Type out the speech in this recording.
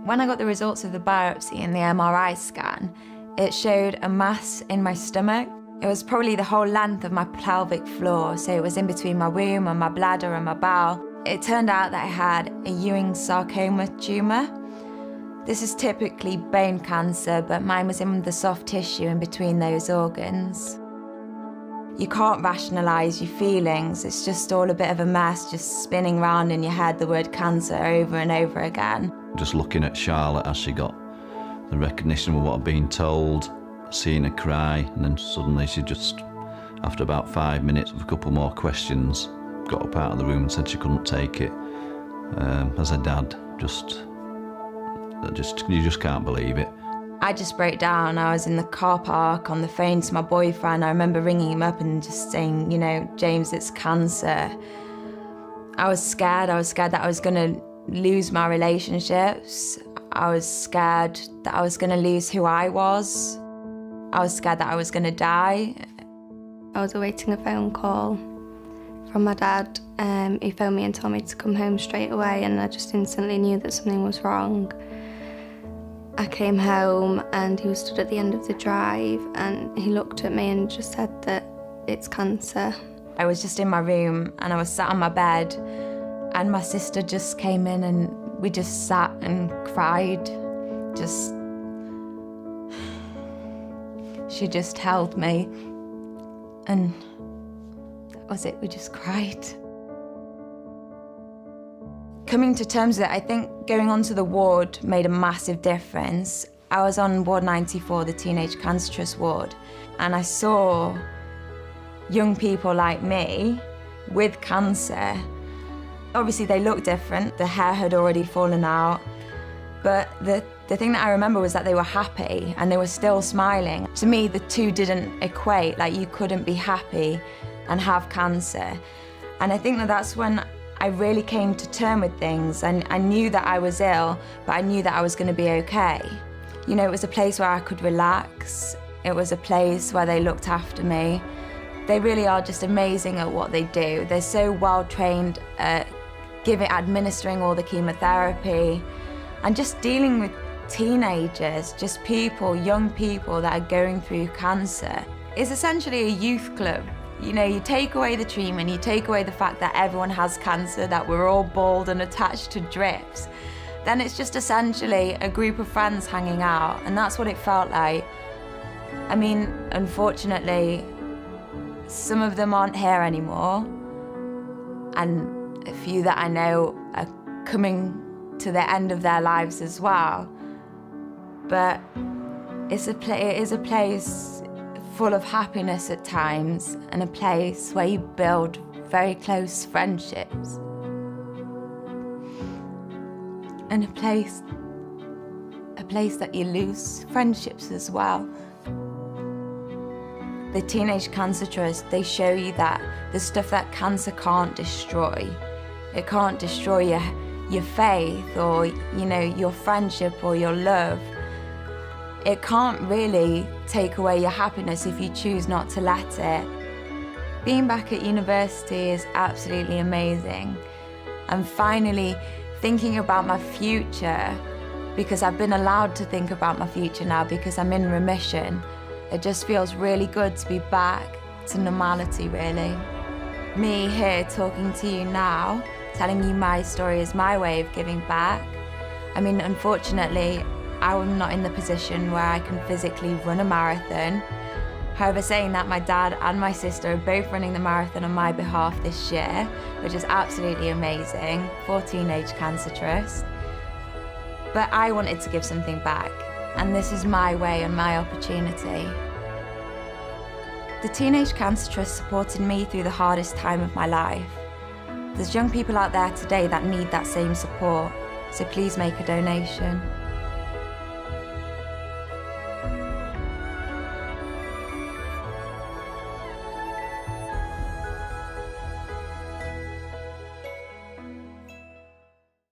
When I got the results of the biopsy and the MRI scan, it showed a mass in my stomach. It was probably the whole length of my pelvic floor, so it was in between my womb and my bladder and my bowel. It turned out that I had a Ewing sarcoma tumour. This is typically bone cancer, but mine was in the soft tissue in between those organs. You can't rationalise your feelings, it's just all a bit of a mess, just spinning round in your head the word cancer over and over again. Just looking at Charlotte as she got the recognition of what I'd been told, seeing her cry, and then suddenly she just, after about 5 minutes of a couple more questions, got up out of the room and said she couldn't take it. As her dad, you just can't believe it. I just broke down. I was in the car park on the phone to my boyfriend. I remember ringing him up and just saying, James, it's cancer. I was scared that I was gonna lose my relationships. I was scared that I was gonna lose who I was. I was scared that I was gonna die. I was awaiting a phone call from my dad. He phoned me and told me to come home straight away, and I just instantly knew that something was wrong. I came home and he was stood at the end of the drive and he looked at me and just said that it's cancer. I was just in my room and I was sat on my bed and my sister just came in and we just sat and cried. She just held me and that was it, we just cried. Coming to terms with it, I think going onto the ward made a massive difference. I was on Ward 94, the Teenage Cancer Trust ward, and I saw young people like me with cancer. Obviously they looked different, the hair had already fallen out, but the thing that I remember was that they were happy and they were still smiling. To me, the two didn't equate, like you couldn't be happy and have cancer. And I think that that's when I really came to terms with things, and I knew that I was ill, but I knew that I was going to be okay. It was a place where I could relax. It was a place where they looked after me. They really are just amazing at what they do. They're so well trained at administering all the chemotherapy and just dealing with teenagers, just young people that are going through cancer. It's essentially a youth club. You take away the treatment, you take away the fact that everyone has cancer, that we're all bald and attached to drips, then it's just essentially a group of friends hanging out, and that's what it felt like. I mean, unfortunately, some of them aren't here anymore, and a few that I know are coming to the end of their lives as well. But it is a place full of happiness at times, and a place where you build very close friendships. And a place that you lose friendships as well. The Teenage Cancer Trust, they show you that the stuff that cancer can't destroy. It can't destroy your faith or, your friendship or your love. It can't really take away your happiness if you choose not to let it. Being back at university is absolutely amazing. I'm finally thinking about my future because I've been allowed to think about my future now because I'm in remission. It just feels really good to be back to normality, really. Me here talking to you now, telling you my story is my way of giving back. I mean, unfortunately, I'm not in the position where I can physically run a marathon. However, saying that, my dad and my sister are both running the marathon on my behalf this year, which is absolutely amazing, for Teenage Cancer Trust. But I wanted to give something back, and this is my way and my opportunity. The Teenage Cancer Trust supported me through the hardest time of my life. There's young people out there today that need that same support, so please make a donation.